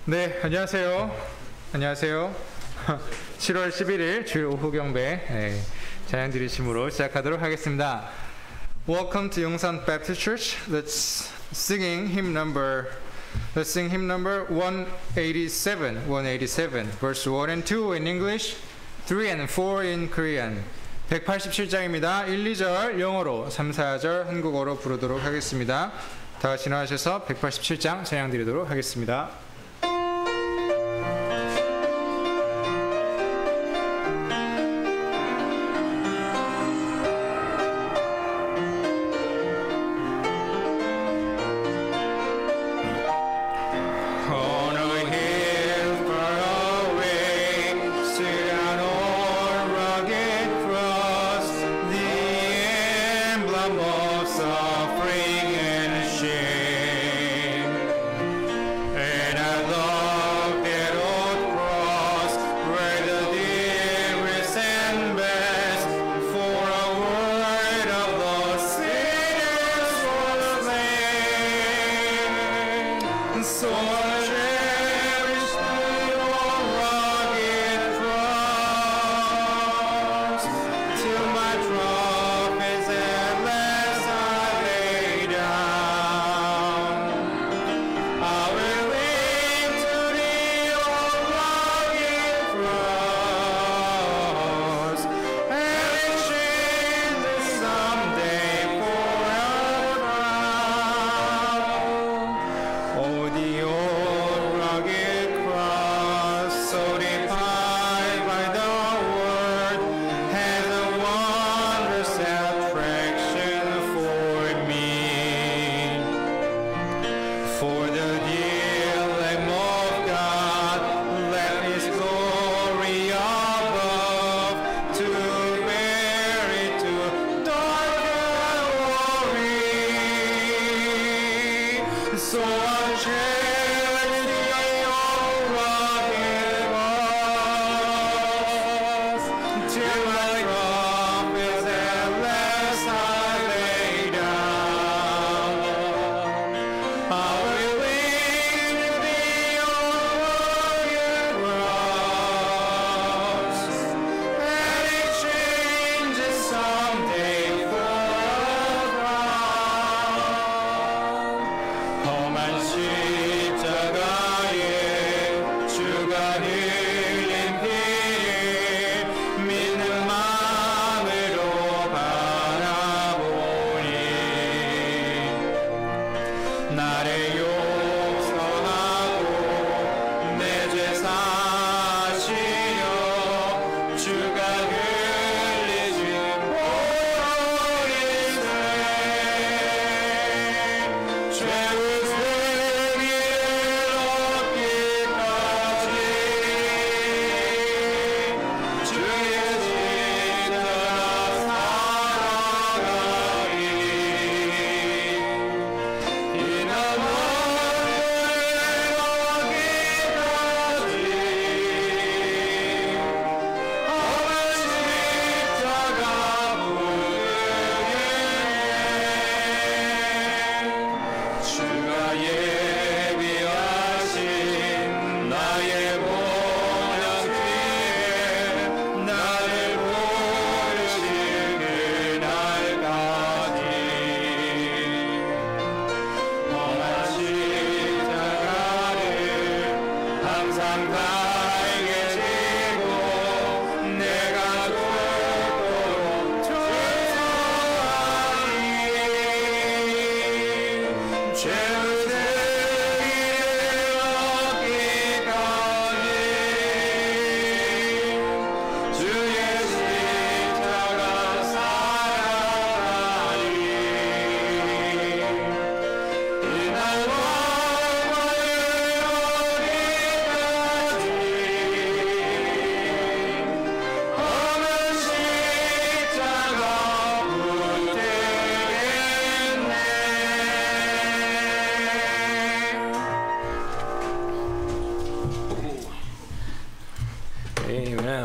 네, 안녕하세요. 안녕하세요. 7월 11일 주일 오후 경배 찬양 드리심으로 시작하도록 하겠습니다. Welcome to Yongsan Baptist Church. Let's sing hymn number 187, verse 1 and 2 in English, 3 and 4 in Korean. 187장입니다. 1, 2절 영어로, 3, 4절 한국어로 부르도록 하겠습니다. 다 같이 나와주셔서 187장 찬양 드리도록 하겠습니다.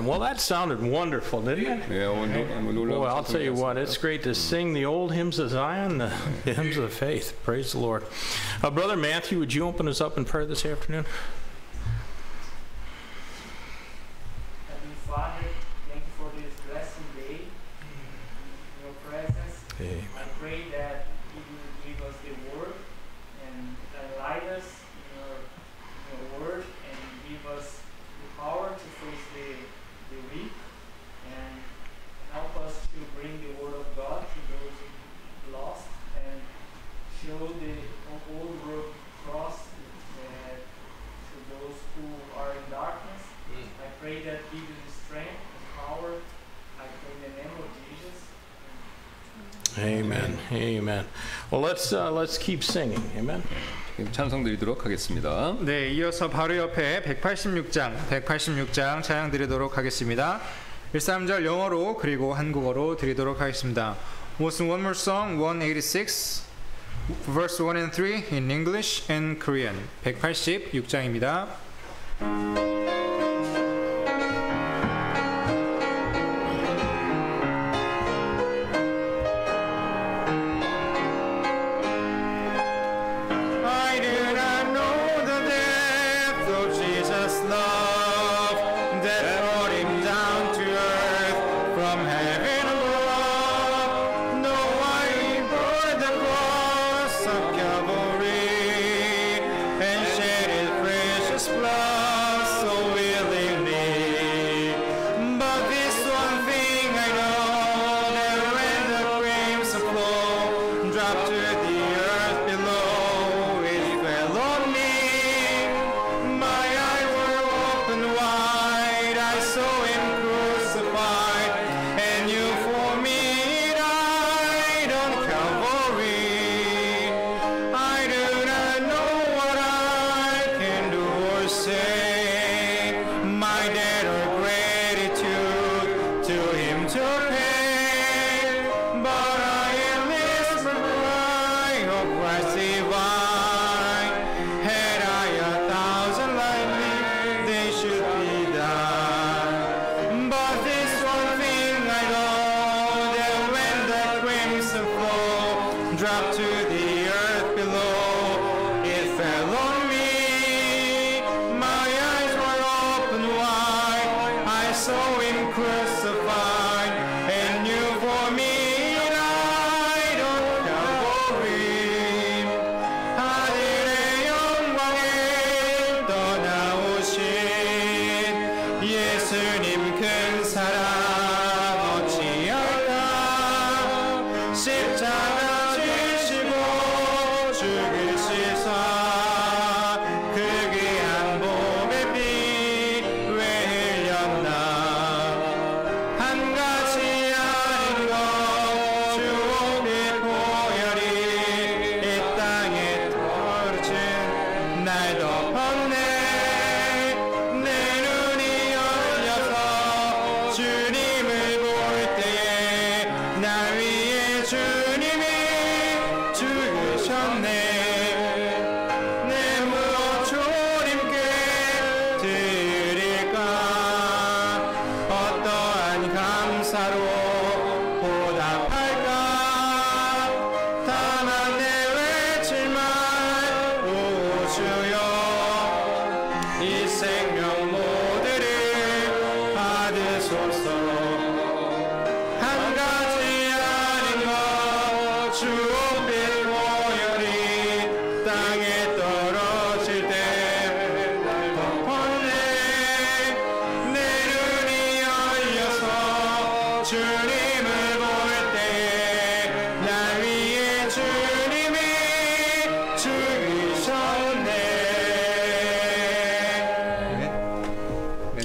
Well, that sounded wonderful, didn't it? Well, I'll tell you what, it's great to sing the old hymns of Zion, the hymns of faith. Praise the Lord. Brother Matthew, would you open us up in prayer this afternoon? Father, thank you for this blessed day in your presence. Amen. I pray that you will give us the word and guide us in your word and give us the power to face the weak and help us to bring the word of God to those lost and show the old road cross to those who are in darkness. I pray that give you the strength and power. I pray in the name of Jesus. Amen. Amen. Well, let's keep singing. Amen. 찬송 드리도록 하겠습니다. 네, 이어서 바로 옆에 186장 찬양 드리도록 하겠습니다. 1, 3절 영어로 그리고 한국어로 드리도록 하겠습니다. We'll sing one more song, 186, verse 1 and 3 in English and Korean. 186장입니다.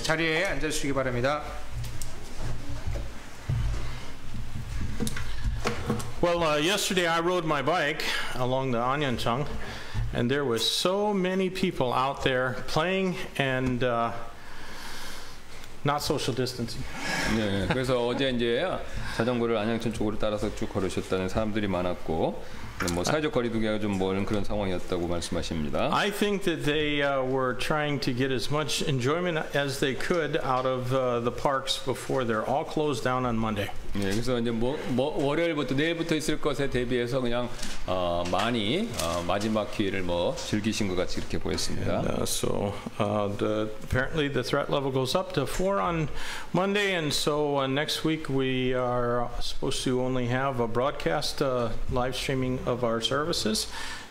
자리에 앉아주시기 바랍니다. Well, yesterday I rode my bike along the Anyanchang, and there was so many people out there playing and not social distancing. 네, 그래서 어제 이제 자전거를 안양천 쪽으로 따라서 쭉 걸으셨다는 사람들이 많았고 뭐 사회적 거리두기가 좀 멀은 그런 상황이었다고 말씀하십니다. I think that they were trying to get as much enjoyment as they could out of the parks before they're all closed down on Monday. 네, 그래서 이제 뭐 월요일부터 내일부터 있을 것에 대비해서 그냥 많이 마지막 기회를 뭐 즐기신 것 같이 이렇게 보였습니다. And, so apparently the threat level goes up to 4 on Monday, and so next week we are supposed to only have a broadcast live streaming of our services,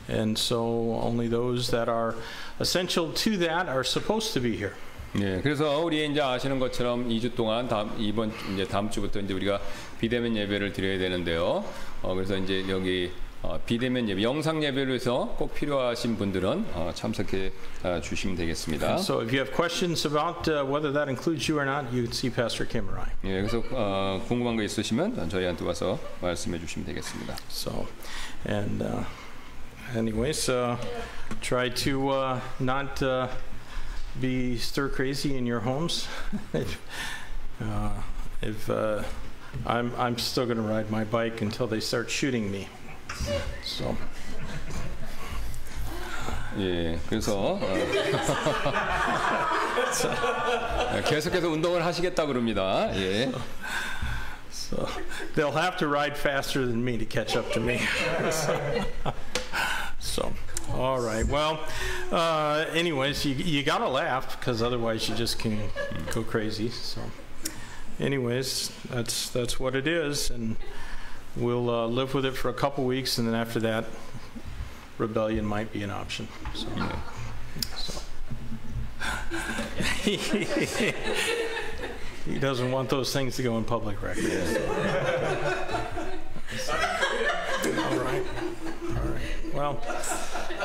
and so only those that are essential to that are supposed to be here. 네, 그래서 우리 이제 아시는 것처럼 2주 동안 다음 주부터 이제 우리가 비대면 예배를 드려야 되는데요. 그래서 이제 여기 비대면 예배, 영상 예배를 위해서 꼭 필요하신 분들은 참석해 주시면 되겠습니다. So if you have questions about whether that includes you or not, you can see Pastor Kim or I. 예, 그래서 궁금한 거 있으시면 저희한테 와서 말씀해 주시면 되겠습니다. So, and anyways, try to not be stir crazy in your homes. I'm still going to ride my bike until they start shooting me. So. 예, 그래서 계속해서 운동을 하시겠다 그럽니다. 예. So they'll have to ride faster than me to catch up to me. So, all right. Well, anyways, you gotta laugh because otherwise you just can go crazy. So, anyways, that's what it is, and we'll live with it for a couple weeks, and then after that, rebellion might be an option. So, he doesn't want those things to go in public record. All right. Well,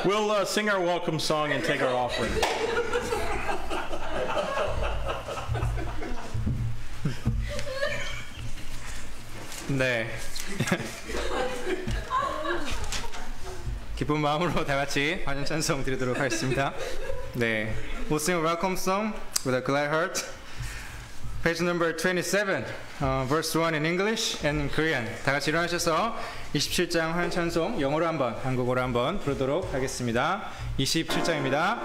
we'll sing our welcome song and take our offering. 네. 기쁜 마음으로 다 같이 환영 찬송 드리도록 하겠습니다. 네. We'll sing a welcome song with a glad heart. Page number 27, verse 1 in English and in Korean. 다 같이 일어나셔서 27장 환영 찬송 영어로 한번, 한국어로 한번 부르도록 하겠습니다. 27장입니다.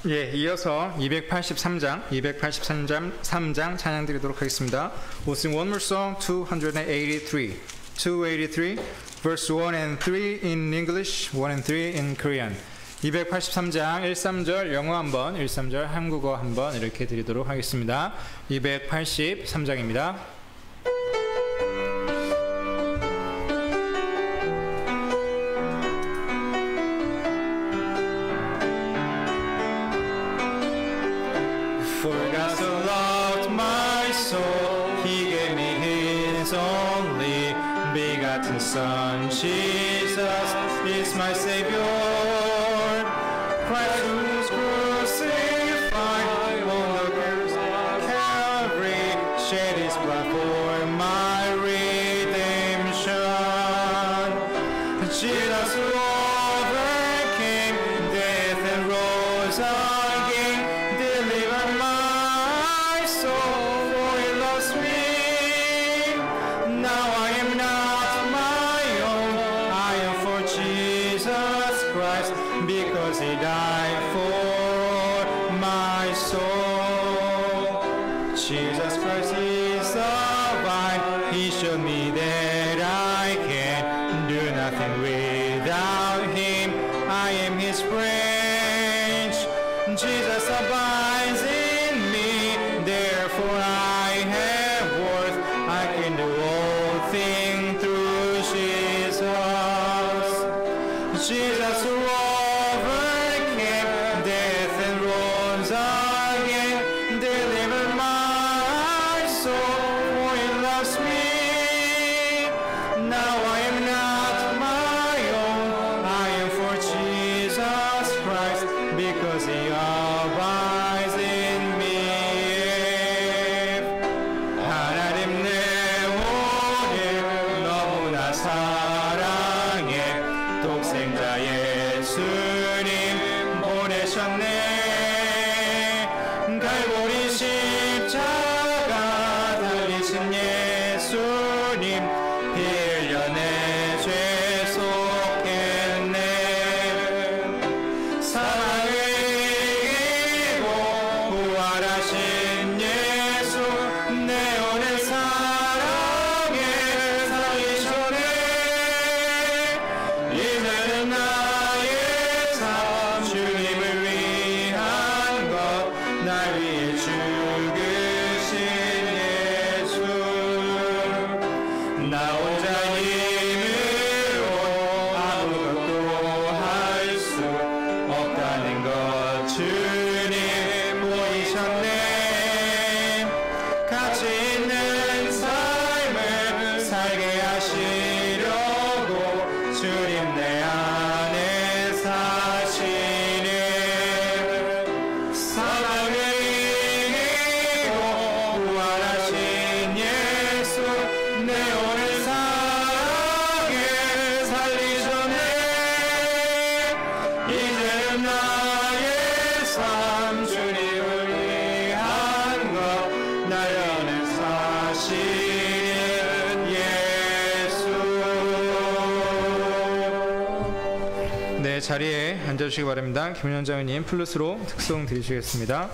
예, 이어서 283장 찬양 드리도록 하겠습니다. We'll sing one more song, 283. 283, verse 1 and 3 in English, 1 and 3 in Korean. 283장 1~3절 영어 한번, 1~3절 한국어 한번 이렇게 드리도록 하겠습니다. 283장입니다. For God so loved my soul, He gave me His only begotten Son. Jesus is my Savior. Christ who was crucified on the cross of Calvary, shed His blood for my redemption. Jesus who overcame death and rose again, delivered my soul, for He loves me. Now I am not my own, I am for Jesus Christ, because He died for my soul. Jesus Christ is the vine, He showed me that I can do nothing without Him. I am His branch, Jesus abides in me, therefore I have worth. I can do all things through Jesus. Jesus who overcame death and rose again, delivered my soul, for He loves me. Now I am not my own, I am for Jesus Christ, because He abides in me. 하나님 내 오늘 너무나 사랑해, 독생자 예수님 보내셨네. 갈보리 십자가 달리신 예수님 피 흘려 내 죄 속했네. 사랑을 이기고 부활하신 예수, 내 오늘 사랑에 살리셨네. 이제는 나의 삶 주님을 위한 것, 날 위해 죽으신 예수. 나 혼자 힘으로 아무것도 할 수 없다는 것 주님 보이셨네. 가치 있는 삶을 살게 하시려고 주님 내 안에 사시네. 사랑을 이기고 부활하신 예수, 내 오늘 사랑에 살리셨네. 이제는 나의 삶 주님을 위한 것, 날 위해 사시는 예수. 네, 자리에 앉아주시기 바랍니다. 김윤현 장로님 플루스로 특송 드리시겠습니다.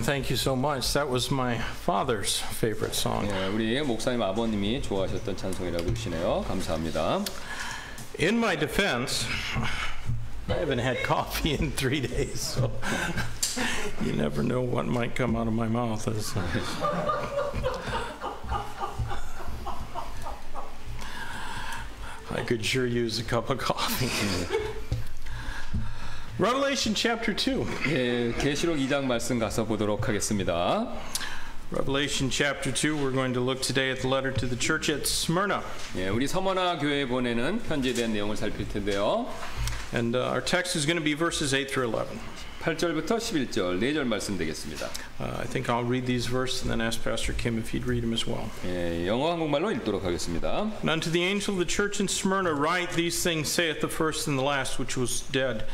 thank you so much. That was my father's favorite song. 예, 우리 목사님 아버님이 좋아하셨던 찬송이라고 그러시네요. 감사합니다. In my defense, I haven't had coffee in 3 days, so you never know what might come out of my mouth. I could sure use a cup of coffee. Revelation chapter 2. 예, 계시록 2장 말씀 가서 보도록 하겠습니다. Revelation chapter 2, we're going to look today at the letter to the church at Smyrna. 예, 우리 서머나 교회에 보내는 편지에 대한 내용을 살필 텐데요. And our text is going to be verses 8 through 11. 8절부터 11절, 4절 말씀 되겠습니다. I think I'll read these verses and then ask Pastor Kim if he'd read them as well. 예, 영어 한국말로 읽도록 하겠습니다. And unto the angel of the church in Smyrna write, these things saith the first and the last, which was dead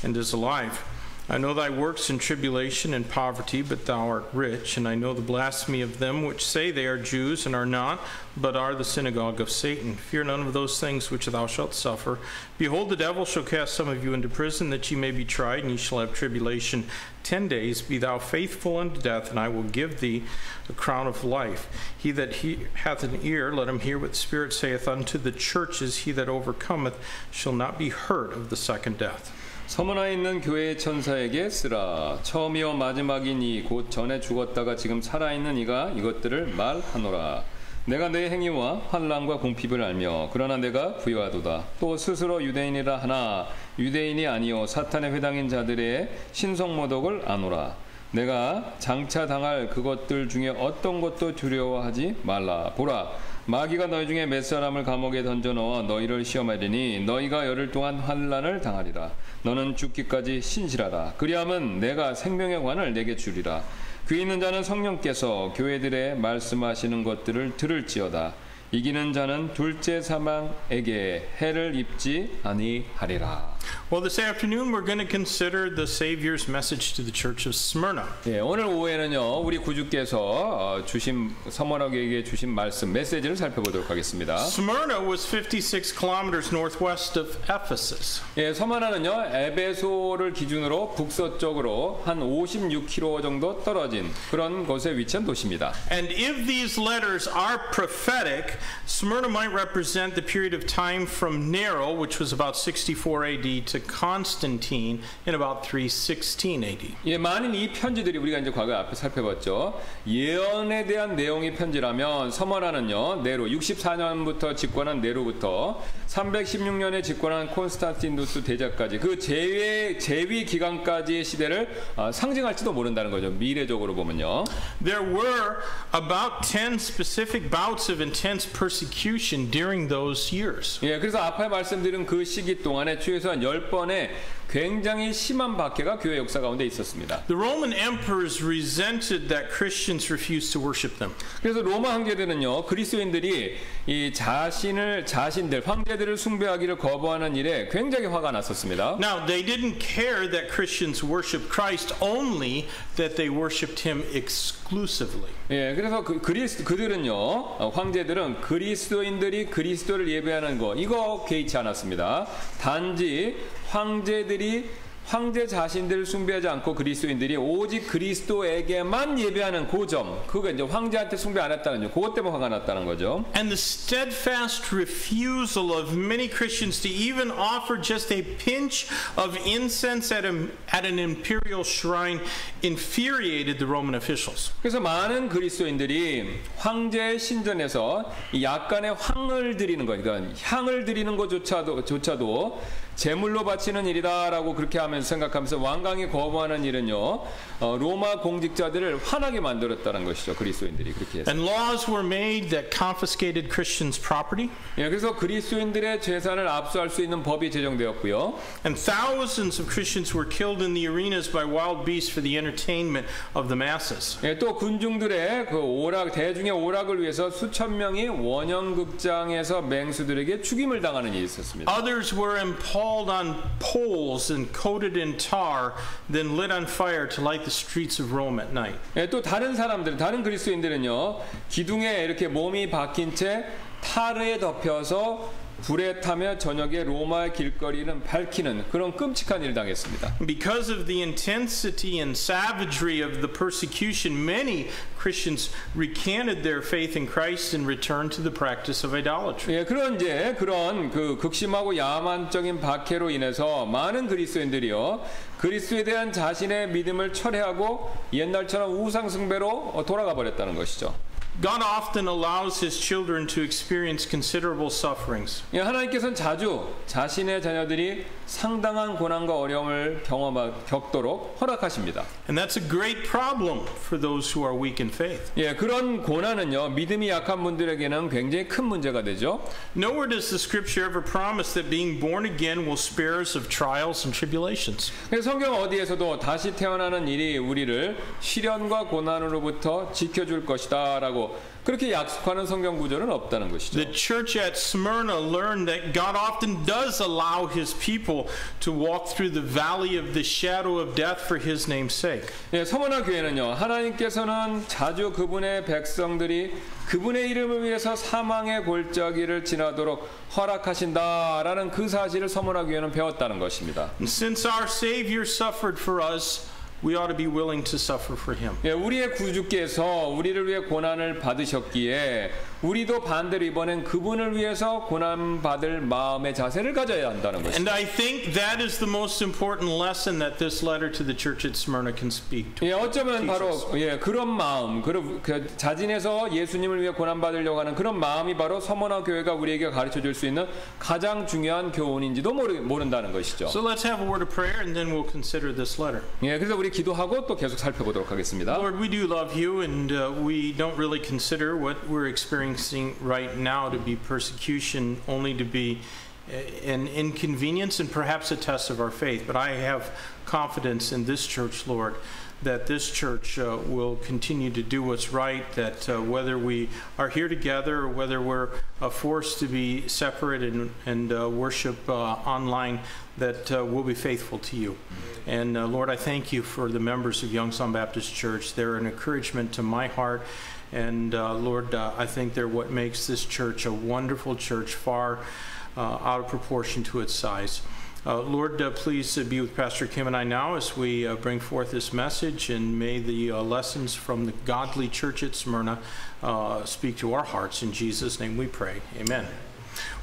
and is alive. I know thy works in tribulation and poverty, but thou art rich, and I know the blasphemy of them which say they are Jews and are not, but are the synagogue of Satan. Fear none of those things which thou shalt suffer. Behold, the devil shall cast some of you into prison, that ye may be tried, and ye shall have tribulation 10 days. Be thou faithful unto death, and I will give thee a crown of life. He that hath an ear, let him hear what the Spirit saith unto the churches. He that overcometh shall not be hurt of the second death. 서머나에 있는 교회의 천사에게 쓰라. 처음이요 마지막인 이 곧 전에 죽었다가 지금 살아있는 이가 이것들을 말하노라. 내가 내 행위와 환난과 궁핍을 알며 그러나 내가 부요하도다. 또 스스로 유대인이라 하나 유대인이 아니요 사탄의 회당인 자들의 신성모독을 아노라. 내가 장차 당할 그것들 중에 어떤 것도 두려워하지 말라. 보라, 마귀가 너희 중에 몇 사람을 감옥에 던져 넣어 너희를 시험하리니 너희가 열흘 동안 환난을 당하리라. 너는 죽기까지 신실하라. 그리하면 내가 생명의 관을 내게 주리라. 귀 있는 자는 성령께서 교회들에 말씀하시는 것들을 들을지어다. 이기는 자는 둘째 사망에게 해를 입지 아니하리라. Well, this afternoon we're going to consider the Savior's message to the church of Smyrna. 예, 오늘 오후에는요 우리 구주께서 주신 서머나교회에게 주신 말씀 메시지를 살펴보도록 하겠습니다. Smyrna was 56 kilometers northwest of Ephesus. 예, 서머나는요 에베소를 기준으로 북서쪽으로 한 56km 정도 떨어진 그런 곳에 위치한 도시입니다. And if these letters are prophetic, Smyrna might represent the period of time from Nero, which was about 64 AD, to Constantine in about 316 AD. 예, 만일 이 편지들이 우리가 이제 과거 앞에 살펴봤죠. 예언에 대한 내용의 편지라면 서머나는요 네로 64년부터 집권한 네로부터 316년에 집권한 콘스탄티누스 대제까지 그 재위 기간까지의 시대를 상징할지도 모른다는 거죠. 미래적으로 보면요. There were about 10 specific bouts of intense persecution during those years. 예, 그래서 앞에 말씀드린 그 시기 동안에 최소한 10번의 굉장히 심한 박해가 교회 역사 가운데 있었습니다. The Roman emperors resented that Christians refused to worship them. 그래서 로마 황제들은요 그리스도인들이 이 자신들 황제들을 숭배하기를 거부하는 일에 굉장히 화가 났었습니다. Now they didn't care that Christians worshiped Christ, only that they worshipped him exclusively. 예, 그래서 그들은요 황제들은 그리스도인들이 그리스도를 예배하는 거 이거 개의치 않았습니다. 단지 황제 자신들을 숭배하지 않고 그리스도인들이 오직 그리스도에게만 예배하는 그 점, 그거 이제 황제한테 숭배 안 했다는 점, 그것 때문에 화가 났다는 거죠. And the steadfast refusal of many Christians to even offer just a pinch of incense at an imperial shrine infuriated the Roman officials. 그래서 많은 그리스도인들이 황제의 신전에서 약간의 향을 드리는 거, 그러니까 향을 드리는 것조차도 제물로 바치는 일이다라고 그렇게 하면서 생각하면서 완강히 거부하는 일은요 로마 공직자들을 화나게 만들었다는 것이죠. 그리스도인들이 그렇게 해서. And laws were made that confiscated Christians' property. 예, 그래서 그리스도인들의 재산을 압수할 수 있는 법이 제정되었고요. And thousands of Christians were killed in the arenas by wild beasts for the entertainment of the masses. 예, 또 군중들의 그 대중의 오락을 위해서 수천 명이 원형극장에서 맹수들에게 죽임을 당하는 일이 있었습니다. Others were impaled on poles and coated in tar, then lit on fire to light the streets of Rome at night. 예, 또 다른 그리스도인들은요 기둥에 이렇게 몸이 박힌 채 타르에 덮여서 불에 타며 저녁에 로마의 길거리는 밝히는 그런 끔찍한 일을 당했습니다. Because of the intensity and savagery of the persecution, many Christians recanted their faith in Christ and returned to the practice of idolatry. 예, 그런 그 극심하고 야만적인 박해로 인해서 많은 그리스도인들이요 그리스도에 대한 자신의 믿음을 철회하고 옛날처럼 우상 숭배로 돌아가 버렸다는 것이죠. God often allows His children to experience considerable sufferings. 예, 하나님께서는 자주 자신의 자녀들이 상당한 고난과 어려움을 겪도록 허락하십니다. And that's a great problem for those who are weak in faith. 예, 그런 고난은요 믿음이 약한 분들에게는 굉장히 큰 문제가 되죠. Nowhere does the Scripture ever promise that being born again will spare us of trials and tribulations. 성경 어디에서도 다시 태어나는 일이 우리를 시련과 고난으로부터 지켜줄 것이다라고 그렇게 약속하는 성경 구절은 없다는 것이죠. The church at Smyrna learned that God often does allow His people to walk through the valley of the shadow of death for His name's sake. 예, 서머나 교회는요 하나님께서는 자주 그분의 백성들이 그분의 이름을 위해서 사망의 골짜기를 지나도록 허락하신다라는 그 사실을 서머나 교회는 배웠다는 것입니다. And since our Savior suffered for us, we ought to be willing to suffer for Him. 예, 우리의 구주께서 우리를 위해 고난을 받으셨기에 우리도 반대로 이번엔 그분을 위해서 고난 받을 마음의 자세를 가져야 한다는 것입니다. And I think that is the most important lesson that this letter to the church at Smyrna can speak to. 예, 어쩌면 바로 예, 그런 마음, 그 자진해서 예수님을 위해 고난 받으려고 하는 그런 마음이 바로 서머나 교회가 우리에게 가르쳐 줄 수 있는 가장 중요한 교훈인지도 모른다는 것이죠. So let's have a word of prayer and then we'll consider this letter. 예, 그래서 우리 기도하고 또 계속 살펴보도록 하겠습니다. Lord, we do love you and we don't really consider what we're experiencing right now to be persecution, only to be an inconvenience and perhaps a test of our faith. But I have confidence in this church, Lord, that this church will continue to do what's right, that whether we are here together or whether we're forced to be separate and worship online, that we'll be faithful to you. And Lord, I thank you for the members of Youngsan Baptist Church. They're an encouragement to my heart. And Lord, I think they're what makes this church a wonderful church, far out of proportion to its size. Lord, please be with Pastor Kim and I now as we bring forth this message, and may the lessons from the godly church at Smyrna speak to our hearts. In Jesus' name we pray. Amen.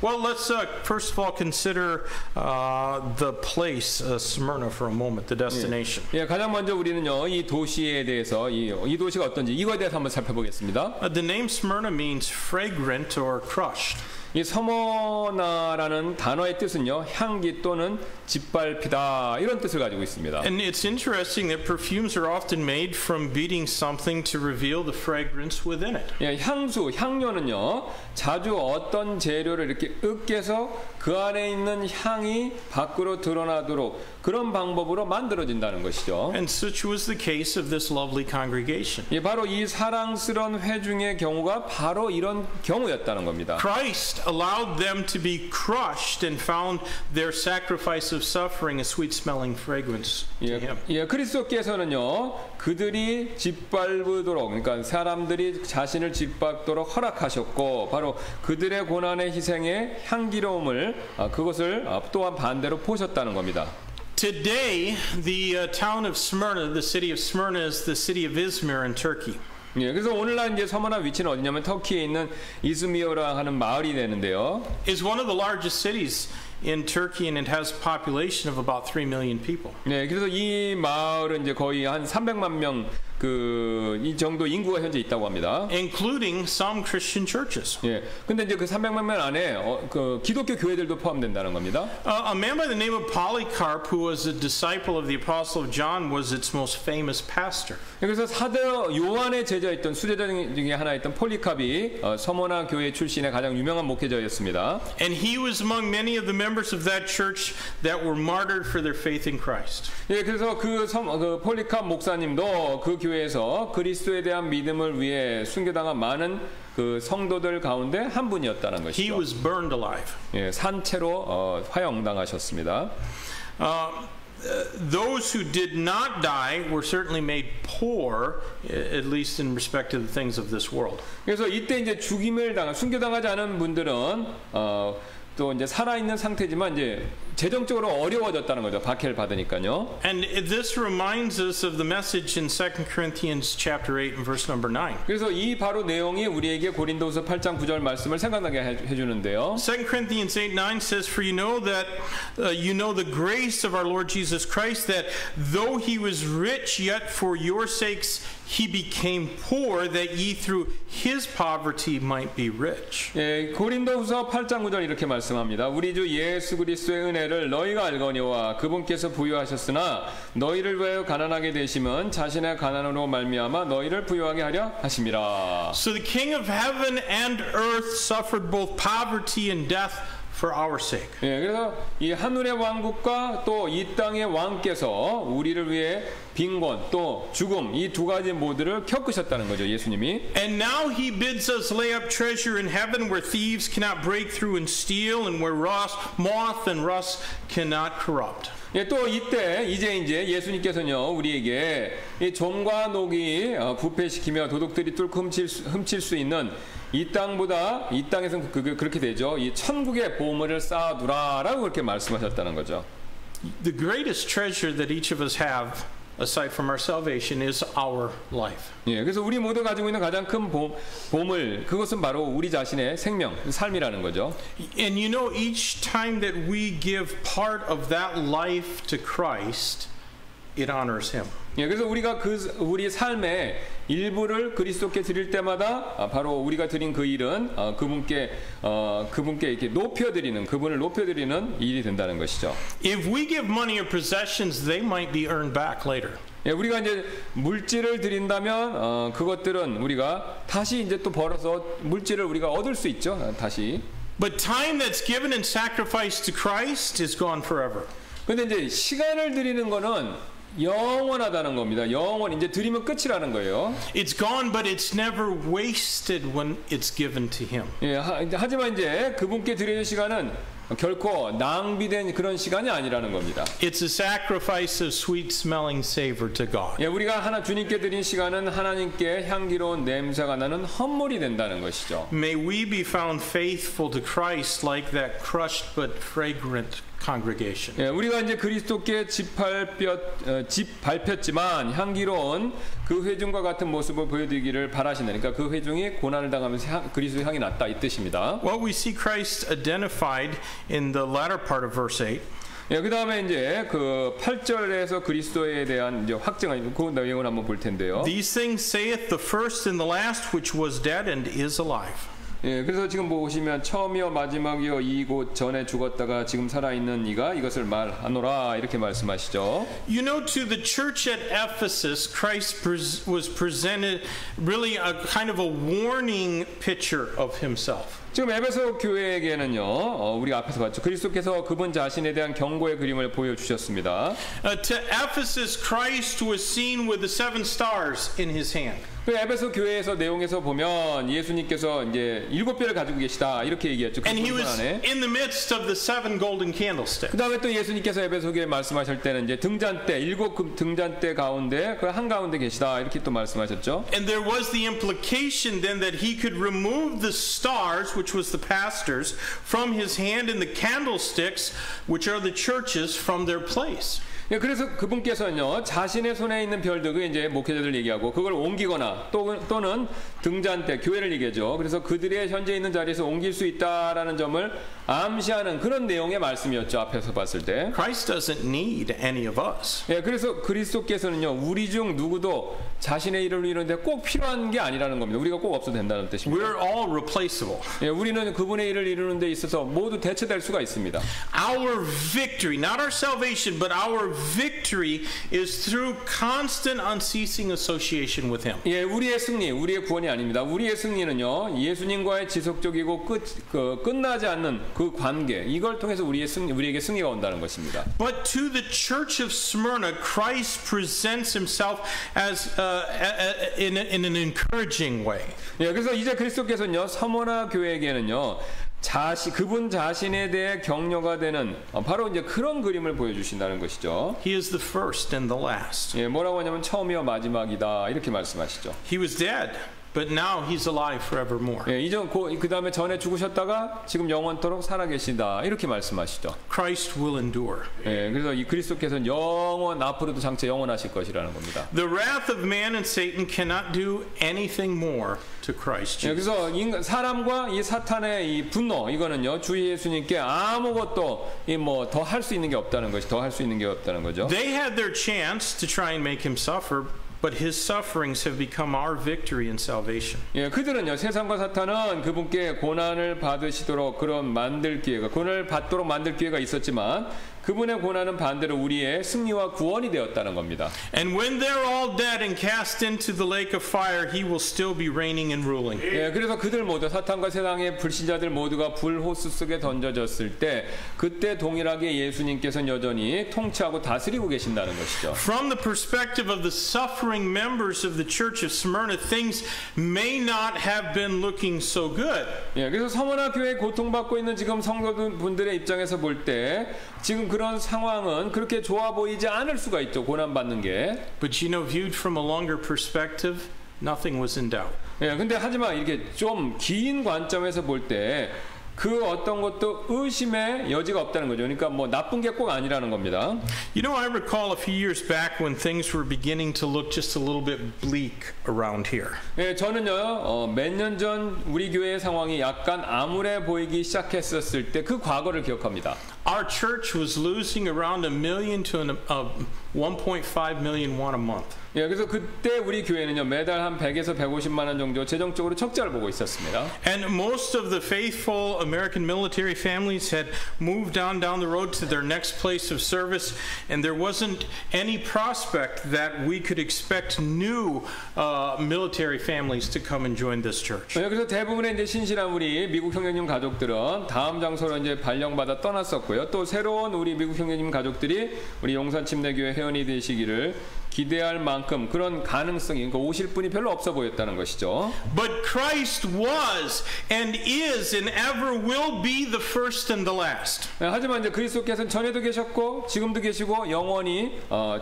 Well, let's first of all consider the place, Smyrna, for a moment, the destination. 예, 가장 먼저 우리는요 이 도시에 대해서 이 도시가 어떤지 이거에 대해서 한번 살펴보겠습니다. The name Smyrna means fragrant or crushed. 이 서머나라는 단어의 뜻은요 향기 또는 짓밟히다 이런 뜻을 가지고 있습니다. And it's interesting that perfumes are often made from beating something to reveal the fragrance within it. 예, 향료는요 자주 어떤 재료를 이렇게 으깨서 그 안에 있는 향이 밖으로 드러나도록 그런 방법으로 만들어진다는 것이죠. And such was the case of this lovely congregation. 예, 바로 이 사랑스러운 회중의 경우가 바로 이런 경우였다는 겁니다. Christ allowed them to be crushed and found their sacrifice of suffering a sweet-smelling fragrance to Him. 예, 그리스도께서는요 그들이 짓밟도록 그러니까 사람들이 자신을 짓밟도록 허락하셨고 바로 그들의 고난의 희생의 향기로움을 그것을 또한 반대로 보셨다는 겁니다. Today, the town of Smyrna, the city of Smyrna, is the city of Izmir in Turkey. 예, 그래서 오늘날 이제 서머나 위치는 어디냐면 터키에 있는 이즈미어라 하는 마을이 되는데요. It's one of the largest cities in Turkey, and it has a population of about 3 million people. 네, 그래서 이 마을은 이제 거의 한 300만 명 이 정도 인구가 현재 있다고 합니다. Including some Christian churches. 예, 근데 이제 그 300만 명 안에 그 기독교 교회들도 포함된다는 겁니다. A man by the name of Polycarp, who was a disciple of the Apostle of John, was its most famous pastor. 그래서 사도 요한의 제자였던 수제자 중에 하나였던 폴리캅이 서머나 교회 출신의 가장 유명한 목회자였습니다. And he was among many of the members of that church that were martyred for their faith in Christ. 예, 그래서 그 폴리캅 목사님도 그 교회에서 그리스도에 대한 믿음을 위해 순교당한 많은 그 성도들 가운데 한 분이었다는 것이죠. He was burned alive. 예, 산채로 화형당하셨습니다. Those who did not die were certainly made poor, at least in respect to the things of this world. 그래서 이때 이제 순교당하지 않은 분들은 또 이제 살아있는 상태지만 이제 재정적으로 어려워졌다는 거죠. 박해를 받으니까요. And this reminds us of the message in 2 Corinthians chapter 8 and verse number 9. 그래서 이 바로 내용이 우리에게 고린도후서 8장 9절 말씀을 생각나게 해주는데요. 2 Corinthians 8:9 says, "For you know that you know the grace of our Lord Jesus Christ, that though he was rich, yet for your sakes he became poor, that ye through his poverty might be rich." 예, 고린도후서 8장 9절 이렇게 말씀합니다. 우리 주 예수 그리스도의 은혜를 너희가 알거니와 그분께서 부유하셨으나 너희를 위하여 가난하게 되심은 자신의 가난으로 말미암아 너희를 부유하게 하려 하심이라. So the King of heaven and earth suffered both poverty and death for our sake. 예, 그래서 이 하늘의 왕국과 또 이 땅의 왕께서 우리를 위해 빈곤 또 죽음 이 두 가지 모두를 겪으셨다는 거죠, 예수님이. And now he bids us lay up treasure in heaven where thieves cannot break through and steal and where moth and rust cannot corrupt. 예, 또 이때 이제 예수님께서는요 우리에게 이 종과 녹이 부패시키며 도둑들이 뚫고 훔칠 수 있는 이 땅보다 이 땅에서는 그렇게 되죠. 이 천국의 보물을 쌓아두라라고 그렇게 말씀하셨다는 거죠. The greatest treasure that each of us have, aside from our salvation, is our life. 예, 그래서 우리 모두 가지고 있는 가장 큰 보물 그것은 바로 우리 자신의 생명, 삶이라는 거죠. And you know, each time that we give part of that life to Christ, it honors Him. 예, 그래서 우리가 우리 삶의 일부를 그리스도께 드릴 때마다 바로 우리가 드린 그 일은 그분께 이렇게 그분을 높여드리는 일이 된다는 것이죠. If we give money or possessions, they might be earned back later. 예, 우리가 이제 물질을 드린다면 그것들은 우리가 다시 이제 또 벌어서 물질을 우리가 얻을 수 있죠. 다시. But time that's given and sacrificed to Christ is gone forever. 근데 이제 시간을 드리는 거는 영원하다는 겁니다. 영원 이제 드리면 끝이라는 거예요. It's gone, but it's never wasted when it's given to Him. 예, 하지만 이제 그분께 드리는 시간은 결코 낭비된 그런 시간이 아니라는 겁니다. It's a sacrifice of sweet-smelling savor to God. 예, 우리가 주님께 드린 시간은 하나님께 향기로운 냄새가 나는 헌물이 된다는 것이죠. May we be found faithful to Christ like that crushed but fragrant congregation. 예, 우리가 이제 그리스도께 집 밟혔지만 향기로운 그 회중과 같은 모습을 보여드리기를 바라시는, 그러니까 그 회중이 고난을 당하면서 그리스도의 향이 났다 이 뜻입니다. Well, we see Christ identified in the latter part of verse 8. 예, 그 다음에 이제 그 8절에서 그리스도에 대한 이제 확증을 그 내용을 한번 볼 텐데요. These things saith the first and the last, which was dead and is alive. 예, 그래서 지금 보시면 처음이요 마지막이요 이곳 전에 죽었다가 지금 살아있는 이가 이것을 말하노라 이렇게 말씀하시죠. You know, to the church at Ephesus, Christ was presented really a kind of a warning picture of himself. 지금 에베소 교회에게는요, 우리가 앞에서 봤죠. 그리스도께서 그분 자신에 대한 경고의 그림을 보여주셨습니다. To Ephesus, Christ was seen with the 7 stars in his hand. 그 에베소 교회에서 내용에서 보면 예수님께서 이제 7별을 가지고 계시다 이렇게 얘기했죠. And he was in the midst of the 7 golden candlesticks. 그 다음에 또 예수님께서 에베소 교회에 말씀하실 때는 이제 등잔대 7 등잔대 가운데 그 한가운데 계시다 이렇게 또 말씀하셨죠. And there was the implication then that he could remove the stars, which was the pastors, from his hand, and the candlesticks, which are the churches, from their place. 예, 그래서 그분께서는요 자신의 손에 있는 별들 이제 목회자들 얘기하고 그걸 옮기거나 또는 등잔대 교회를 얘기하죠. 그래서 그들의 현재 있는 자리에서 옮길 수 있다라는 점을 암시하는 그런 내용의 말씀이었죠. 앞에서 봤을 때. Christ doesn't need any of us. 예, 그래서 그리스도께서는요 우리 중 누구도 자신의 일을 이루는데 꼭 필요한 게 아니라는 겁니다. 우리가 꼭 없어도 된다는 뜻입니다. We're all replaceable. 예, 우리는 그분의 일을 이루는 데 있어서 모두 대체될 수가 있습니다. Our victory, not our salvation, but our victory is through constant unceasing association with Him. 예, 우리의 승리, 우리의 구원이 아닙니다. 우리의 승리는요 예수님과의 지속적이고 끝나지 않는 그 관계, 이걸 통해서 우리에게 승리가 온다는 것입니다. But to the church of Smyrna, Christ presents Himself as in an encouraging way. 예, 그래서 이제 그리스도께서는요 서머나 교회에게는요 그분 자신에 대해 격려가 되는 바로 이제 그런 그림을 보여주신다는 것이죠. He is the first and the last. 예, 뭐라고 하냐면 처음이요 마지막이다 이렇게 말씀하시죠. He was dead. but now he's alive forevermore. 예, 이전 그 다음에 전에 죽으셨다가 지금 영원토록 살아계신다 이렇게 말씀하시죠. Christ will endure. 예, 그래서 이 그리스도께서는 영원 앞으로도 장차 영원하실 것이라는 겁니다. The wrath of man and Satan cannot do anything more to Christ 예, Jesus. 그래서 사람과 이 사탄의 이 분노 이거는요 주 예수님께 아무것도 뭐 더 할 수 있는 게 없다는 것이 더 할 수 있는 게 없다는 거죠. They had their chance to try and make him suffer. But his sufferings have become our victory and salvation. 예, 그들은요 세상과 사탄은 그분께 고난을 받으시도록 그런 만들 기회가 고난을 받도록 만들 기회가 있었지만 그분의 고난은 반대로 우리의 승리와 구원이 되었다는 겁니다. And when they're all dead and cast into the lake of fire, he will still be reigning and ruling. 예, 그래서 그들 모두 사탄과 세상의 불신자들 모두가 불호수 속에 던져졌을 때 그때 동일하게 예수님께서는 여전히 통치하고 다스리고 계신다는 것이죠. From the perspective of the suffering members of the Church of Smyrna, things may not have been looking so good. 예, 그래서 서머나 교회에 고통받고 있는 지금 성도분들의 입장에서 볼 때 지금 그런 상황은 그렇게 좋아 보이지 않을 수가 있죠. 고난받는 게. But you know, viewed from a longer perspective, nothing was in doubt. 예, 근데 하지만 이렇게 좀 긴 관점에서 볼 때 그 어떤 것도 의심의 여지가 없다는 거죠. 그러니까 뭐 나쁜 게 꼭 아니라는 겁니다. You know, I recall a few years back when things were beginning to look just a little bit bleak around here. 예, 저는요 몇 년 전 우리 교회의 상황이 약간 암울해 보이기 시작했었을 때 그 과거를 기억합니다. Our church was losing around $1 million to 1.5 million won a month. 예, 그래서 그때 우리 교회는요 매달 한 100에서 150만 원 정도 재정적으로 적자를 보고 있었습니다. And most of the faithful American military families had moved on down the road to their next place of service, and there wasn't any prospect that we could expect new military families to come and join this church. 예, 그래서 대부분의 이제 신실한 우리 미국 형제님 가족들은 다음 장소로 이제 발령받아 떠났었고요. 또 새로운 우리 미국 형제님 가족들이 우리 용산 침례교회 회원이 되시기를 기대할 만큼 그런 가능성이 그러니까 오실 분이 별로 없어 보였다는 것이죠. But Christ was and is and ever will be the first and the last. 하지만 이제 그리스도께서는 전에도 계셨고 지금도 계시고 영원히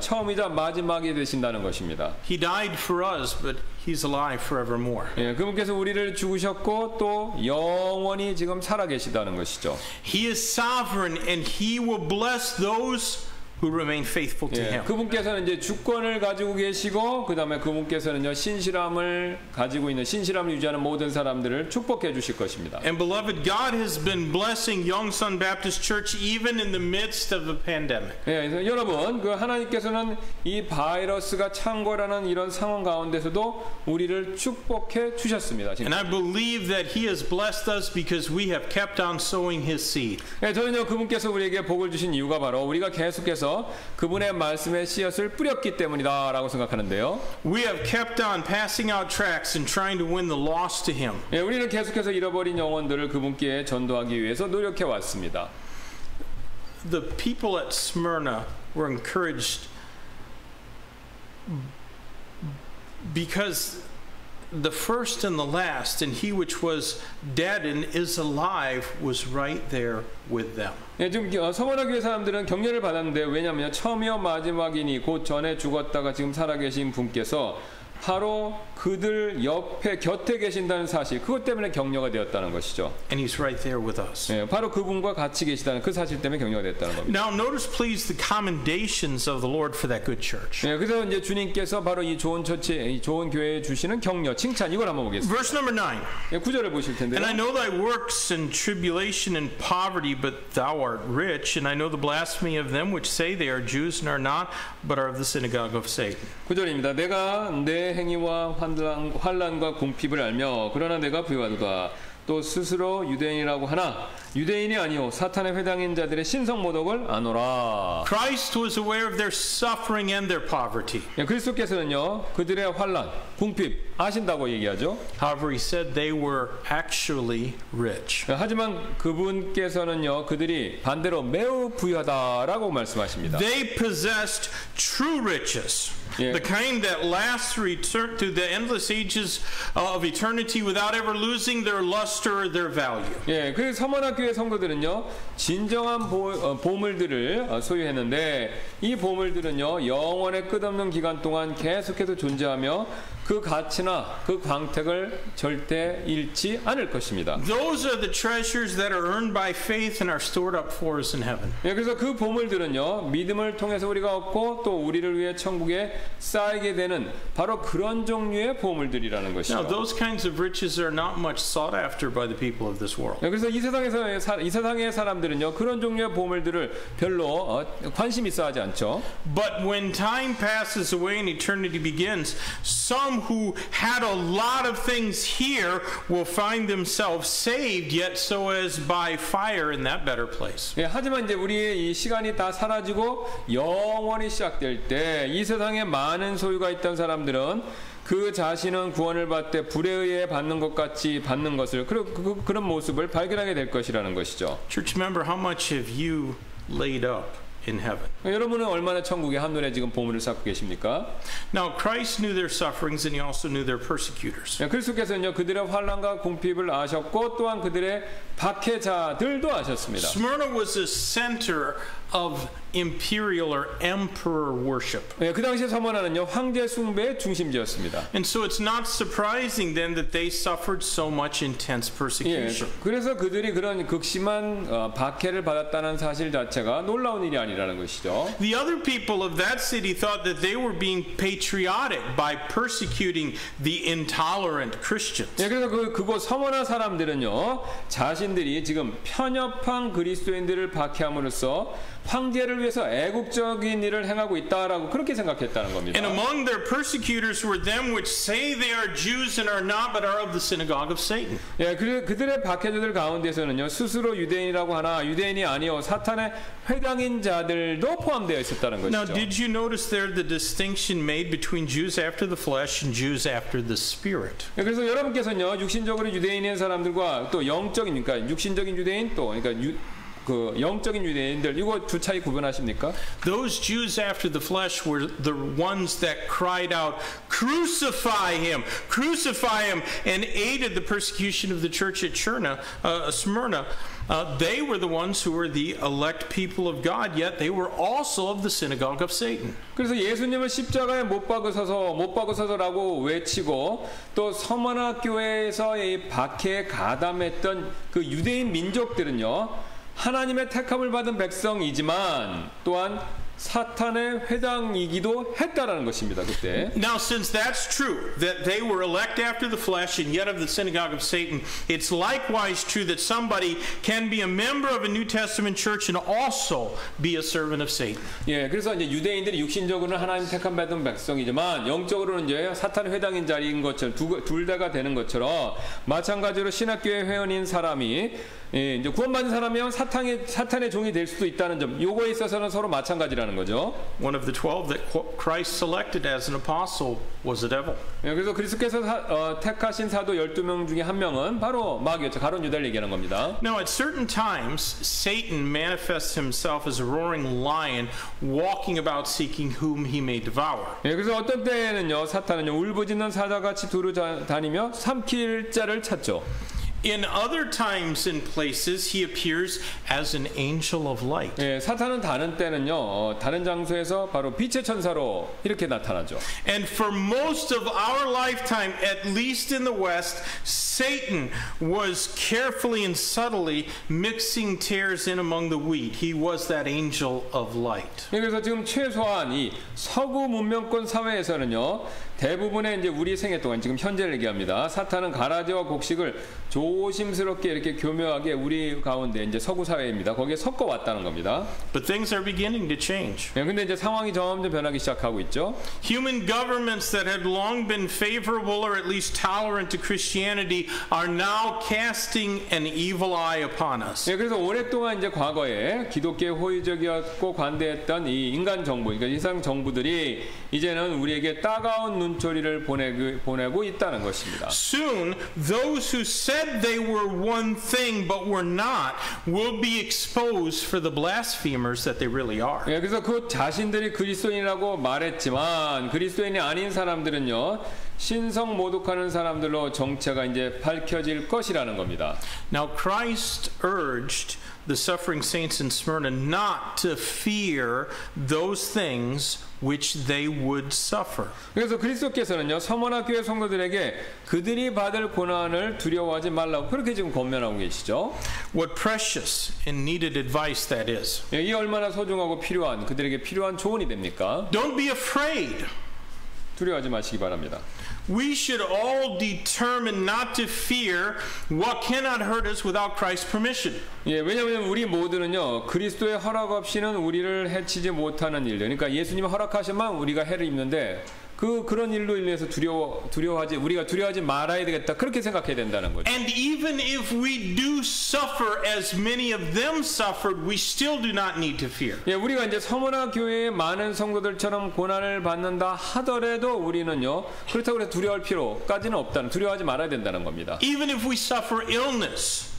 처음이자 마지막이 되신다는 것입니다. He died for us, but He's alive forevermore. 예, 그분께서 우리를 죽으셨고 또 영원히 지금 살아 계시다는 것이죠. He is sovereign and He will bless those who remain faithful to 예, Him. 그분께서는 이제 주권을 가지고 계시고 그다음에 그분께서는요 신실함을 가지고 있는 신실함을 유지하는 모든 사람들을 축복해 주실 것입니다. And beloved, God has been blessing Yongsan Baptist Church even in the midst of the pandemic. 예, 그래서 여러분 그 하나님께서는 이 바이러스가 창궐하는 이런 상황 가운데서도 우리를 축복해 주셨습니다. And I believe that He has blessed us because we have kept on sowing His seed. 예, 저는요 그분께서 우리에게 복을 주신 이유가 바로 우리가 계속해서 그분의 말씀의 씨앗을 뿌렸기 때문이다라고 생각하는데요. We have kept on passing out tracts and trying to win the lost to Him. 예, 우리는 계속해서 잃어버린 영혼들을 그분께 전도하기 위해서 노력해 왔습니다. The people at Smyrna were encouraged because the first and the last, and He which was dead and is alive, was right there with them. 예, 지금 서머나 교회 사람들은 격려를 받았는데 왜냐하면 처음이요 마지막이니 곧 전에 죽었다가 지금 살아계신 분께서 바로 그들 옆에 곁에 계신다는 사실 그것 때문에 격려가 되었다는 것이죠. And He's right there with us. 예, 바로 그분과 같이 계시다는 그 사실 때문에 격려가 됐다는 겁니다. Now notice please the commendations of the Lord for that good church. 예, 그래서 이제 주님께서 바로 이 좋은 처치, 이 좋은 교회에 주시는 격려, 칭찬 이걸 한번 보겠습니다. Verse number 9. 예, 9절을 보실 텐데요. And I know thy works and tribulation and poverty, but thou art rich. And I know the blasphemy of them which say they are Jews and are not, but are of the synagogue of Satan. 9절입니다. 내가 내 행위와 환난과 궁핍을 알며 그러나 내가 부유하도다. 또 스스로 유대인이라고 하나 유대인이 아니요 사탄의 회당인 자들의 신성 모독을 아노라. Christ was aware of their suffering and their poverty. 예, 그리스도께서는요 그들의 환난, 궁핍 아신다고 얘기하죠. However, He said they were actually rich. 예, 하지만 그분께서는요 그들이 반대로 매우 부유하다라고 말씀하십니다. They possessed true riches. Yeah. The kind that lasts through the endless ages of eternity without ever losing their luster or their value. 예, 그 서머나 교회 성도들은요 진정한 보물들을 소유했는데 이 보물들은요 영원의 끝없는 기간 동안 계속해서 존재하며 그 가치나 그 광택을 절대 잃지 않을 것입니다. Those are the treasures that are earned by faith and are stored up for us in heaven. 예, 그래서 그 보물들은요 믿음을 통해서 우리가 얻고 또 우리를 위해 천국에 쌓이게 되는 바로 그런 종류의 보물들이라는 것이죠. Now, those kinds of riches are not much sought after by the people of this world. 예, 그래서 이 세상의 사람들은요 그런 종류의 보물들을 별로 관심 있어 하지 않죠. But when time passes away and eternity begins, some who had a lot of things here will find themselves saved, yet so as by fire in that better place. 예, 하지만 이제 우리의 이 시간이 다 사라지고 영원히 시작될 때 이 세상에 많은 소유가 있던 사람들은 그 자신은 구원을 받되 불에 의해 받는 것 같이 받는 것을 그런 모습을 발견하게 될 것이라는 것이죠. Church member, how much have you laid up in heaven? 여러분은 얼마나 천국에 한눈에 지금 보물을 쌓고 계십니까? Now, Christ knew their sufferings and he also knew their persecutors. 예, 그리스도께서는요 그들의 환난과 궁핍을 아셨고 또한 그들의 박해자들도 아셨습니다. Smyrna was the center of imperial or emperor worship. 예, 그 당시에 서머나는요 황제 숭배의 중심지였습니다. And so it's not surprising then that they suffered so much intense 예, persecution. 그래서 그들이 그런 극심한 박해를 받았다는 사실 자체가 놀라운 일이 아니라는 것이죠. The other people of that city thought that they were being patriotic by persecuting the intolerant Christians. 예, 그래서 그곳 서머나 사람들은요 자신들이 지금 편협한 그리스도인들을 박해함으로써 황제를 위해서 애국적인 일을 행하고 있다라고 그렇게 생각했다는 겁니다. And among their persecutors were them which say they are Jews and are not, but are of the synagogue of Satan. 예, 그들의 박해자들 가운데서는요 스스로 유대인이라고 하나 유대인이 아니요 사탄의 회당인 자들도 포함되어 있었다는 것이죠. Now, did you notice there the distinction made between Jews after the flesh and Jews after the spirit? 예, 그래서 여러분께서는요 육신적으로 유대인인 사람들과 또 영적인 그러니까 육신적인 유대인 또 그러니까 그 영적인 유대인들 이거 두 차이 구분하십니까? Those Jews after the flesh were the ones that cried out, crucify him, and aided the persecution of the church at Smyrna. They were the ones who were the elect people of God, yet they were also of the synagogue of Satan. 그래서 예수님을 십자가에 못 박으소서라고 외치고 또 서머나 교회에서의 박해에 가담했던 그 유대인 민족들은요 하나님의 택함을 받은 백성이지만 또한 사탄의 회당이기도 했다라는 것입니다. 그때. Now, since that's true, that they were elect after the flesh and yet of the synagogue of Satan, it's likewise true that somebody can be a member of a New Testament church and also be a servant of Satan. 예, 그래서 이제 유대인들이 육신적으로는 하나님 택함 받은 백성이지만 영적으로는 이제 사탄의 회당인 자리인 것처럼 둘 다가 되는 것처럼 마찬가지로 신학교의 회원인 사람이 예, 이제 구원받은 사람이면 사탄의 종이 될 수도 있다는 점. 요거에 있어서는 서로 마찬가지라는 거죠. One of the 12 that Christ selected as an apostle was the devil. 예, 그래서 그리스도께서 택하신 사도 12명 중에 한 명은 바로 마귀였죠. 가룟 유다를 얘기하는 겁니다. Now, at certain times, Satan manifests himself as a roaring lion, walking about seeking whom he may devour. 예, 그래서 어떤 때에는요, 사탄은요, 울부짖는 사자같이 두루 다니며 삼킬 자를 찾죠. In other times and places, he appears as an angel of light. 예, 사탄은 다른 때는요, 다른 장소에서 바로 빛의 천사로 이렇게 나타나죠. And for most of our lifetime, at least in the West, Satan was carefully and subtly mixing tares in among the wheat. He was that angel of light. 예, 그래서 지금 최소한 이 서구 문명권 사회에서는요, 대부분의 이제 우리 생애 동안 지금 현재를 얘기합니다. 사탄은 가라지와 곡식을 조심스럽게 이렇게 교묘하게 우리 가운데 이제 서구 사회입니다. 거기에 섞어 왔다는 겁니다. But things are beginning to change. 예, 근데 이제 상황이 점점 변하기 시작하고 있죠. Human governments that had long been favorable or at least tolerant to Christianity are now casting an evil eye upon us. 예, 그래서 오랫동안 이제 과거에 기독교에 호의적이었고 관대했던 이 인간 정부, 그러니까 이상 정부들이 이제는 우리에게 따가운 문초리를 보내고 있다는 것입니다. Soon, those who said they were one thing but were not will be exposed for the blasphemers that they really are. 예, 그래서 그 자신들이 그리스도인이라고 말했지만 그리스도인이 아닌 사람들은요 신성 모독하는 사람들로 정체가 이제 밝혀질 것이라는 겁니다. Now, Christ urged the suffering saints in Smyrna not to fear those things which they would suffer. 그래서 그리스도께서는요 서머나 교회 성도들에게 그들이 받을 고난을 두려워하지 말라고 그렇게 지금 권면하고 계시죠. What precious and needed advice that is. 예, 이 얼마나 소중하고 필요한 그들에게 필요한 조언이 됩니까? Don't be afraid. 두려워하지 마시기 바랍니다. We should all determine not to fear what cannot hurt us without Christ's permission. 예, 왜냐하면 우리 모두는요 그리스도의 허락 없이는 우리를 해치지 못하는 일들. 그러니까 예수님이 허락하시면 우리가 해를 입는데 그런 일로 인해서 우리가 두려워하지 말아야 되겠다 그렇게 생각해야 된다는 거죠. And even if we do suffer as many of them suffered, we still do not need to fear. 예, 우리가 이제 서머나 교회의 많은 성도들처럼 고난을 받는다 하더라도 우리는요 그렇다고 해서 두려워할 필요까지는 두려워하지 말아야 된다는 겁니다. Even if we suffer illness,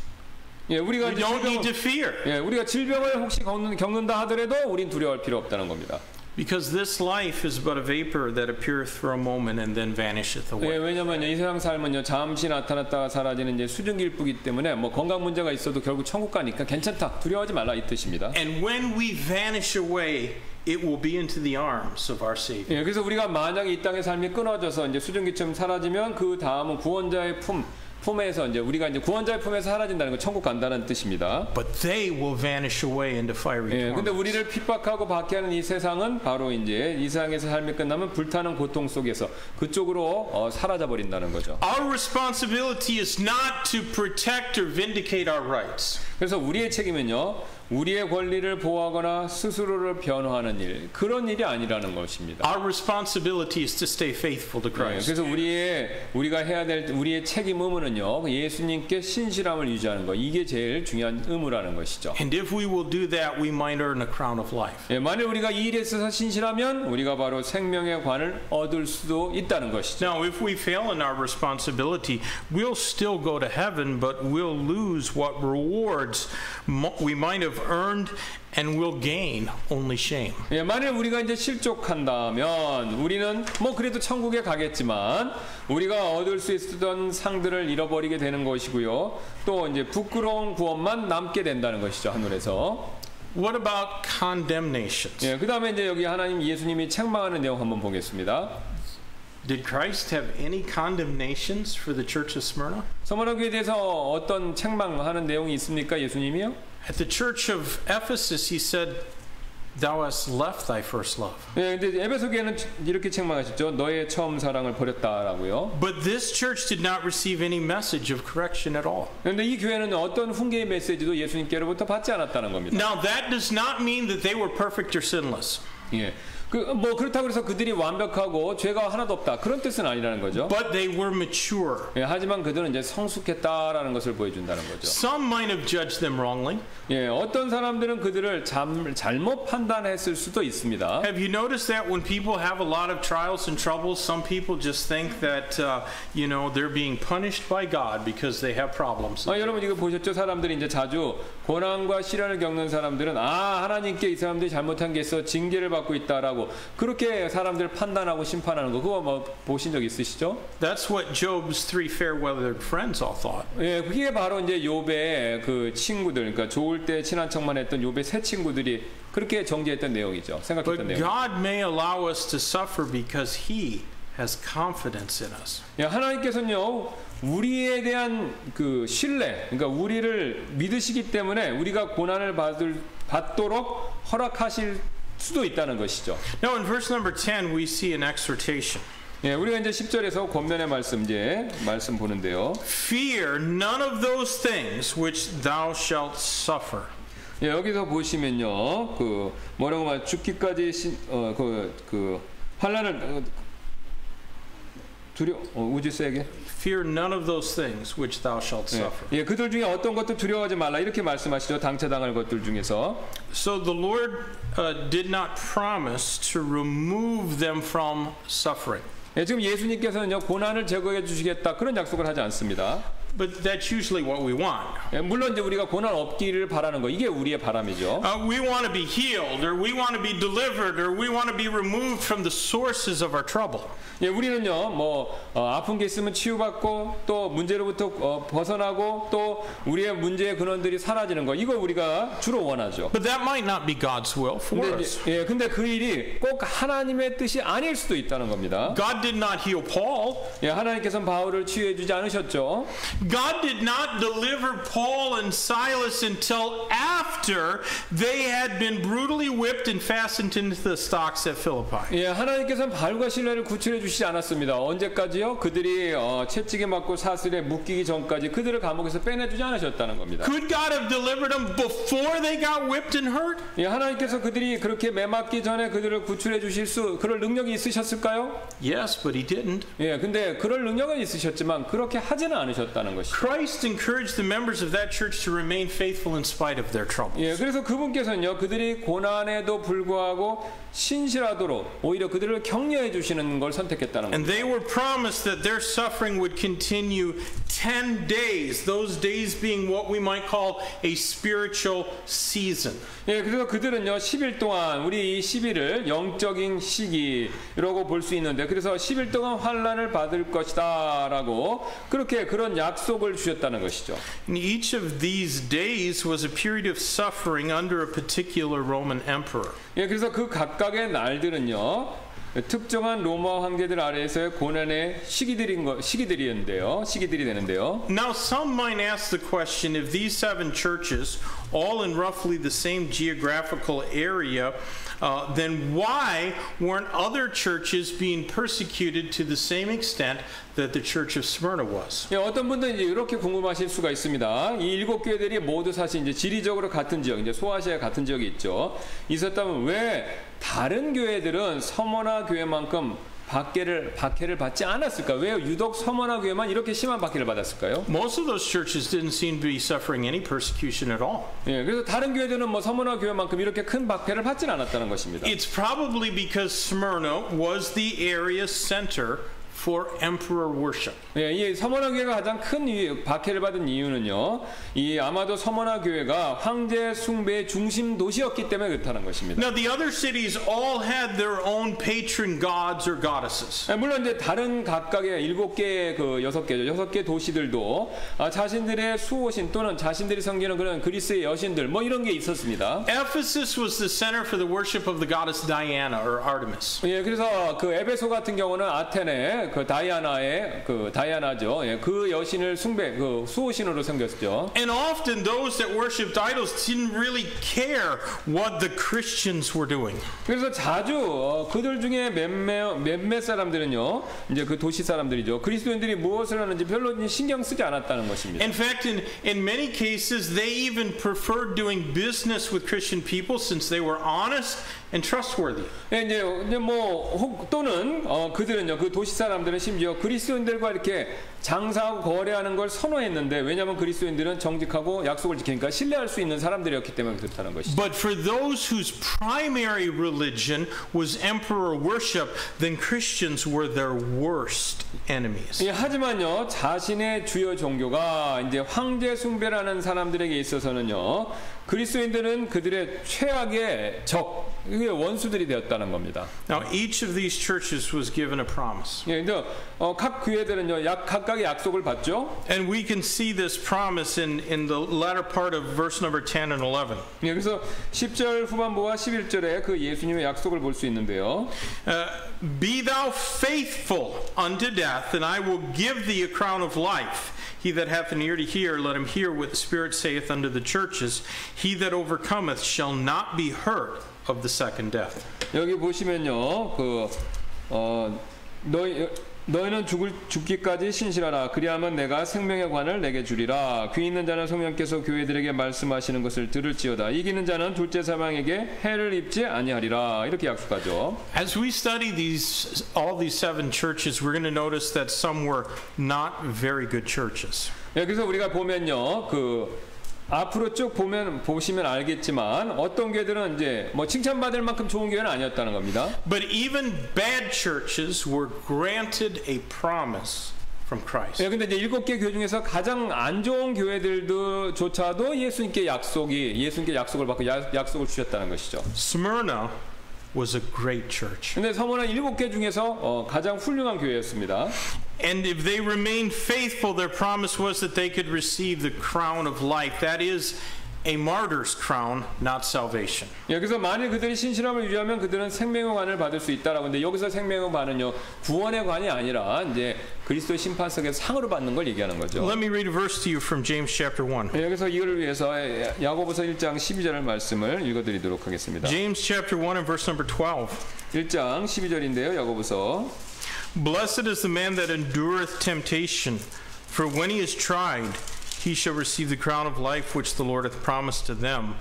예, 우리가 we don't need to fear. 예, 우리가 질병을 혹시 겪는다 하더라도 우린 두려워할 필요 없다는 겁니다. Because this life is but a vapor that appeareth for a moment and then vanisheth away. 예, 왜냐면요 이 세상 삶은요 잠시 나타났다가 사라지는 이제 수증기일뿐이기 때문에 뭐 건강 문제가 있어도 결국 천국 가니까 괜찮다 두려워하지 말라 이 뜻입니다. And when we vanish away, it will be into the arms of our Savior. 예, 그래서 우리가 만약에 이 땅의 삶이 끊어져서 이제 수증기처럼 사라지면 그 다음은 구원자의 품에서 이제 우리가 이제 구원자의 품에서 사라진다는 건 천국 간다는 뜻입니다. But they will vanish away into fiery 예, 근데 torment. 우리를 핍박하고 박해하는 이 세상은 바로 이제 이 세상에서 삶이 끝나면 불타는 고통 속에서 그쪽으로 사라져 버린다는 거죠. Our responsibility is not to protect or vindicate our rights. 그래서 우리의 책임은요. 우리의 권리를 보호하거나 스스로를 변호하는 일 그런 일이 아니라는 것입니다. Our responsibility is to stay faithful to Christ. 그래서 우리가 해야 될 우리의 책임 의무는요 예수님께 신실함을 유지하는 것 이게 제일 중요한 의무라는 것이죠. And if we will do that, we might earn a crown of life. 예, 만일 우리가 이 일에 있어서 신실하면 우리가 바로 생명의 관을 얻을 수도 있다는 것이죠. Now, if we fail in our responsibility, we'll still go to heaven, but we'll lose what rewards we might have earned, and we'll gain only shame. 예, 만일 우리가 이제 실족한다면 우리는 뭐 그래도 천국에 가겠지만 우리가 얻을 수 있었던 상들을 잃어버리게 되는 것이고요. 또 이제 부끄러운 구원만 남게 된다는 것이죠 하늘에서. What about condemnations? 예, 그다음에 이제 여기 하나님 예수님이 책망하는 내용 한번 보겠습니다. Did Christ have any condemnations for the church of Smyrna? 서머나 교회에 대해서 어떤 책망하는 내용이 있습니까 예수님이요? At the church of Ephesus, he said, "Thou hast left thy first love." 예, 근데 에베소 교회는 이렇게 책망하셨죠. 너의 처음 사랑을 버렸다라고요. But this church did not receive any message of correction at all. 그런데 이 교회는 어떤 훈계의 메시지도 예수님께로부터 받지 않았다는 겁니다. Now, that does not mean that they were perfect or sinless. 예. 뭐 그렇다고 해서 그들이 완벽하고 죄가 하나도 없다 그런 뜻은 아니라는 거죠. But they were mature. 예, 하지만 그들은 이제 성숙했다라는 것을 보여준다는 거죠. Some might have judged them wrongly. 예, 어떤 사람들은 그들을 잘못 판단했을 수도 있습니다. Have you noticed that when people have a lot of trials and troubles, some people just think that they're being punished by God because they have problems. 여러분 이거 보셨죠? 사람들이 이제 자주 고난과 시련을 겪는 사람들은 하나님께 이 사람들이 잘못한 게 있어 징계를 받고 있다라고 그렇게 사람들 판단하고 심판하는 거 그거 뭐 보신 적 있으시죠? That's what Job's three fair-weathered friends all thought. 예, 그게 바로 이제 욥의 그 친구들, 그러니까 좋을 때 친한 척만 했던 욥의 세 친구들이 그렇게 정죄했던 내용이죠. 생각했던 But 내용. God may allow us to suffer because He has confidence in us. 예, 하나님께서는요 우리에 대한 그 신뢰, 그러니까 우리를 믿으시기 때문에 우리가 고난을 받도록 허락하실 수도 있다는 것이죠. Now in verse number 10 we see an exhortation. 예, 우리가 이제 10절에서 권면의 말씀 보는데요. Fear none of those things which thou shalt suffer. 예, 여기서 보시면요, 그 뭐라고 말 죽기까지 환난을 would you say again? Fear none of those things which thou shalt suffer. 예, 그들 중에 어떤 것도 두려워하지 말라 이렇게 말씀하시죠. 당체당할 것들 중에서. So the Lord did not promise to remove them from suffering. 예, 지금 예수님께서는요 고난을 제거해 주시겠다 그런 약속을 하지 않습니다. But that's usually what we want. 예, 물론 이제 우리가 고난 없기를 바라는 거 이게 우리의 바람이죠. We want to be healed, or we want to be delivered, or we want to be removed from the sources of our trouble. 예, 우리는요 뭐 아픈 게 있으면 치유받고 또 문제로부터 벗어나고 또 우리의 문제의 근원들이 사라지는 거 이거 우리가 주로 원하죠. But that might not be God's will for 근데, us. 예, 근데 그 일이 꼭 하나님의 뜻이 아닐 수도 있다는 겁니다. God did not heal Paul. 예, 하나님께서는 바울을 치유해 주지 않으셨죠. God did not deliver Paul and Silas until after they had been brutally whipped and fastened into the stocks at Philippi. 예, 하나님께서는 바울과 실라를 구출해 주시지 않았습니다. 언제까지요? 그들이 채찍에 맞고 사슬에 묶이기 전까지 그들을 감옥에서 빼내주지 않으셨다는 겁니다. Could God have delivered them before they got whipped and hurt? 예, 하나님께서 그들이 그렇게 매맞기 전에 그들을 구출해 주실 그럴 능력이 있으셨을까요? Yes, but he didn't. 예, 근데 그럴 능력은 있으셨지만 그렇게 하지는 않으셨다는 것이죠. Christ encouraged the members of that church to remain faithful in spite of their troubles. 예, 그래서 그분께서는요, 그들이 고난에도 불구하고 신실하도록 오히려 그들을 격려해 주시는 걸 선택했다는 And 겁니다. they were promised that their suffering would continue 10 days, those days being what we might call a spiritual season. 예, 그래서 그들은요 10일 동안 우리 이 10일을 영적인 시기라고 볼 수 있는데 그래서 10일 동안 환난을 받을 것이다라고 그렇게 그런 약속을 주셨다는 것이죠. And each of these days was a period of suffering under a particular Roman emperor. 예, 그래서 그 각각의 날들은요 특정한 로마 황제들 아래에서의 고난의 시기들이 되는데요. Now some might ask the question, if these 7 churches, all in roughly the same geographical area, then why weren't other churches being persecuted to the same extent that the church of Smyrna was? 예, 어떤 분들은 이제 이렇게 궁금하실 수가 있습니다. 이 7 교회들이 모두 사실 이제 지리적으로 같은 지역, 이제 소아시아 같은 지역이 있죠. 있었다면 왜 다른 교회들은 서머나 교회만큼 박해를 받지 않았을까? 왜 유독 서머나 교회만 이렇게 심한 박해를 받았을까요? Most of those churches didn't seem to be suffering any persecution at all. 예, 그래서 다른 교회들은 뭐 서머나 교회만큼 이렇게 큰 박해를 받진 않았다는 것입니다. It's probably because Smyrna was the area center for emperor worship. 예, 이 서머나 교회가 가장 큰 박해를 받은 이유는요. 이 아마도 서머나 교회가 황제 숭배의 중심 도시였기 때문에 그렇다는 것입니다. Now the other cities all had their own patron gods or goddesses. 예, 물론 이제 다른 각각의 7개 그 6개 도시들도 자신들의 수호신 또는 자신들이 섬기는 그런 그리스의 여신들 뭐 이런 게 있었습니다. Ephesus was the center for the worship of the goddess Diana or Artemis. 예, 그래서 그 에베소 같은 경우는 아테네 그 다이아나의 그 다이아나죠. 예, 그 여신을 그 수호신으로 섬겼죠. And often those that worshipped idols didn't really care what the Christians were doing. 그래서 자주 그들 중에 몇몇 사람들은요, 이제 그 도시 사람들이죠. 그리스도인들이 무엇을 하는지 별로 신경 쓰지 않았다는 것입니다. In fact, in many cases, they even preferred doing business with Christian people since they were honest and trustworthy. 예, 이제 뭐 또는 그들은요, 그 도시 사람들은 심지어 그리스도인들과 이렇게 장사하고 거래하는 걸 선호했는데 왜냐하면 그리스도인들은 정직하고 약속을 지키니까 신뢰할 수 있는 사람들이었기 때문에 그렇다는 것이죠. But for those whose primary religion was emperor worship, then Christians were their worst enemies. 예, 하지만요, 자신의 주요 종교가 이제 황제 숭배라는 사람들에게 있어서는요, 그리스도인들은 그들의 최악의 적, 원수들이 되었다는 겁니다. Now, each of these churches was given a promise. 예, 근데 각 교회들은요, 각각의 약속을 받죠. And we can see this promise in the latter part of verse number 10 and 11. 예, 그래서 10절 후반부와 11절에 그 예수님의 약속을 볼 수 있는데요. Be thou faithful unto death, and I will give thee a crown of life. He that hath an ear to hear, let him hear what the Spirit saith unto the churches. He that overcometh shall not be hurt of the second death. 여기 보시면요, 너희는 죽기까지 신실하라. 그리하면 내가 생명의 관을 내게 주리라. 귀 있는 자는 성령께서 교회들에게 말씀하시는 것을 들을지어다. 이기는 자는 둘째 사망에게 해를 입지 아니하리라. 이렇게 약속하죠. As we study all these 7 churches, we're going to notice that some were not very good churches. 예, 그래서 우리가 보면요, 앞으로 쭉 보시면 알겠지만 어떤 교회들은 이제 뭐 칭찬받을 만큼 좋은 교회는 아니었다는 겁니다. But even bad churches were granted a promise from Christ. 예, 근데 이제 7개 교회 중에서 가장 안 좋은 교회들조차도 예수님께 약속을 받고 약속을 주셨다는 것이죠. Smyrna was a great church. 근데 서머는 7개 중에서 가장 훌륭한 교회였습니다. And if they remained faithful, their promise was that they could receive the crown of life. That is a martyr's crown, not salvation. 예, 그래서 만일 그들이 신실함을 유지하면 그들은 생명의 관을 받을 수 있다라고 하는데 여기서 생명의 관은요 구원의 관이 아니라 이제 그리스도의 심판석에서 상으로 받는 걸 얘기하는 거죠. Let me read a verse to you from James chapter 1. 예, 여기서 이거를 위해서 야고보서 1장 12절 말씀을 읽어드리도록 하겠습니다. James chapter 1 and verse number 12. 1장 12절인데요. 야고보서 Blessed is the man that endureth temptation, for when he is tried, he shall receive the crown of life which the Lord hath promised to them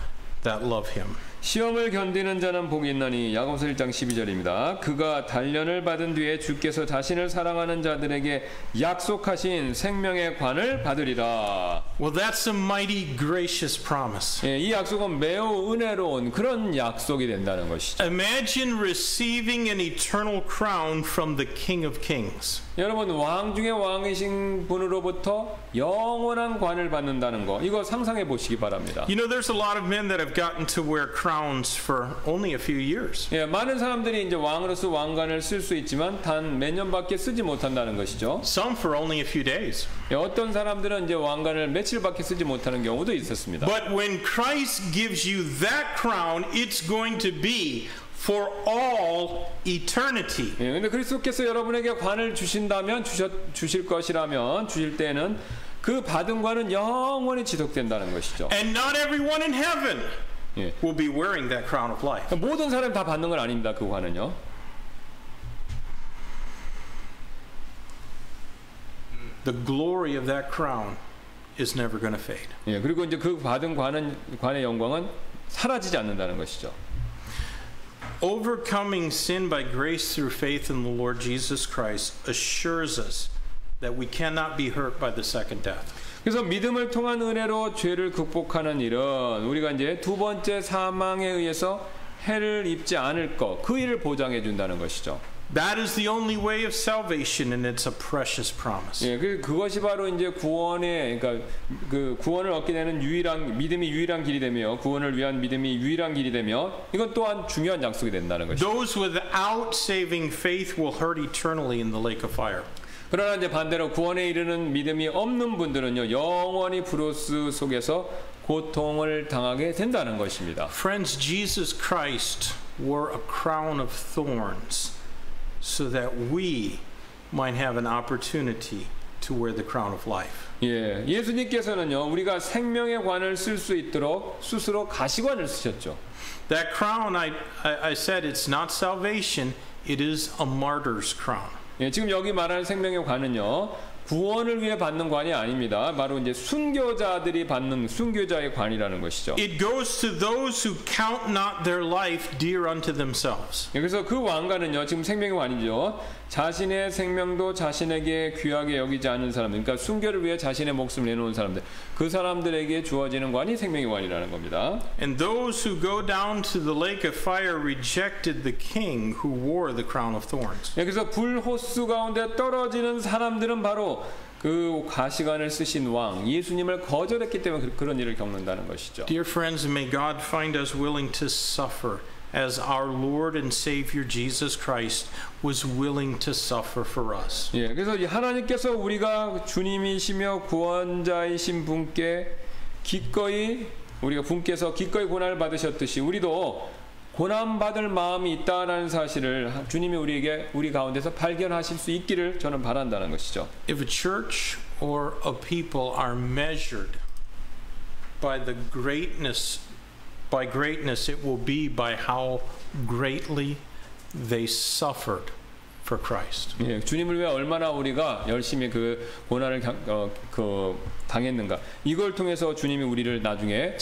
that love him. 시험을 견디는 자는 복이 있나니 야고보서 1장 12절입니다. 그가 단련을 받은 뒤에 주께서 자신을 사랑하는 자들에게 약속하신 생명의 관을 받으리라. Well, that's a mighty gracious promise. 예, 이 약속은 매우 은혜로운 그런 약속이 된다는 것이죠. Imagine receiving an eternal crown from the King of Kings. 여러분 왕 중에 왕이신 분으로부터 영원한 관을 받는다는 거 이거 상상해 보시기 바랍니다. You know, there's a lot of men that have gotten to wear crowns for only a few years. 예, 많은 사람들이 이제 왕으로서 왕관을 쓸 수 있지만 단 몇 년밖에 쓰지 못한다는 것이죠. Some for only a few days. 예, 어떤 사람들은 이제 왕관을 며칠밖에 쓰지 못하는 경우도 있었습니다. But when Christ gives you that crown, it's going to be for all eternity. 예, 근데 그리스도께서 여러분에게 관을 주신다면 주실 것이라면 주실 때는 그 받은 관은 영원히 지속된다는 것이죠. And not everyone in heaven 예. will be wearing that crown of life. 모든 사람이 다 받는 건 아닙니다. 그 관은요. The glory of that crown is never going to fade. 예, 그리고 이제 그 받은 관의 영광은 사라지지 않는다는 것이죠. Overcoming sin by grace through faith in the Lord Jesus Christ assures us that we cannot be hurt by the second death. 그래서 믿음을 통한 은혜로 죄를 극복하는 일은 우리가 이제 두 번째 사망에 의해서 해를 입지 않을 것, 그 일을 보장해 준다는 것이죠. That is the only way of salvation, and it's a precious promise. 예, 그것이 바로 이제 그러니까 그 구원을 얻게 되는 믿음이 유일한 길이 되며 구원을 위한 믿음이 유일한 길이 되며 이건 또한 중요한 약속이 된다는 것이죠. Those without saving faith will hurt eternally in the lake of fire. 그러나 이제 반대로 구원에 이르는 믿음이 없는 분들은요 영원히 브로스 속에서 고통을 당하게 된다는 것입니다. Friends, Jesus Christ wore a crown of thorns so that we might have an opportunity to wear the crown of life. 예, 예수님께서는요 우리가 생명의 관을 쓸 수 있도록 스스로 가시관을 쓰셨죠. That crown, I said, it's not salvation; it is a martyr's crown. 예, 지금 여기 말하는 생명의 관은요 구원을 위해 받는 관이 아닙니다. 바로 이제 순교자들이 받는 순교자의 관이라는 것이죠. It goes to those who count not their life dear unto themselves. 예, 그래서 그 왕관은요 지금 생명의 관이죠. 자신의 생명도 자신에게 귀하게 여기지 않는 사람들, 그러니까 순교를 위해 자신의 목숨을 내놓은 사람들, 그 사람들에게 주어지는 관이 생명의 관이라는 겁니다. And those who go down to the lake of fire rejected the king who wore the crown of thorns. 예, 그래서 불호수 가운데 떨어지는 사람들은 바로 그 가시관을 쓰신 왕 예수님을 거절했기 때문에 그런 일을 겪는다는 것이죠. Dear friends, may God find us willing to suffer as our Lord and Savior Jesus Christ was willing to suffer for us. 예, 그래서 하나님께서 우리가 주님이시며 구원자이신 분께 분께서 기꺼이 고난을 받으셨듯이 우리도 고난 받을 마음이 있다라는 사실을 주님이 우리 가운데서 발견하실 수 있기를 저는 바란다는 것이죠. If a church or a people are measured by greatness, it will be by how greatly they suffered for Christ. 예, 주님을 위해 얼마나 우리가 열심히 그 고난을 당했는가. 이걸 통해서 주님이 우리를 나중에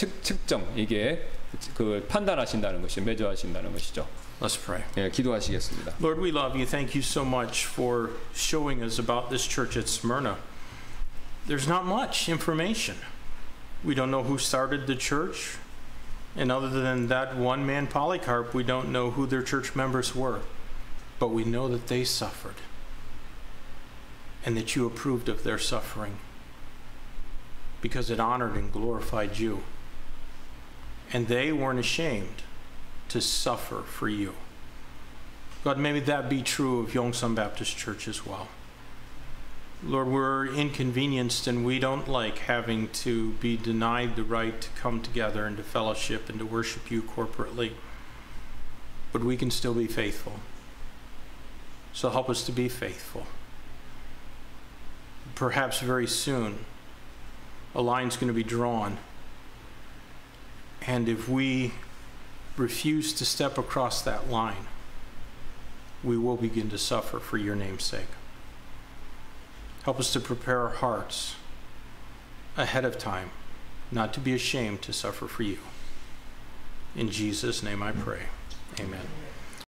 판단하신다는 것이 매저하신다는 것이죠. Let's pray. 예, 기도하시겠습니다. Lord, we love you. Thank you so much for showing us about this church at Smyrna. There's not much information. We don't know who started the church. And other than that one man, Polycarp, we don't know who their church members were. But we know that they suffered and that you approved of their suffering because it honored and glorified you. And they weren't ashamed to suffer for you. God, maybe that be true of Yongsan Baptist Church as well. Lord, we're inconvenienced and we don't like having to be denied the right to come together and to fellowship and to worship you corporately. But we can still be faithful. So help us to be faithful. Perhaps very soon, a line's going to be drawn. And if we refuse to step across that line, we will begin to suffer for your name's sake. Help us to prepare our hearts ahead of time, not to be ashamed to suffer for you. In Jesus' name I pray. Amen.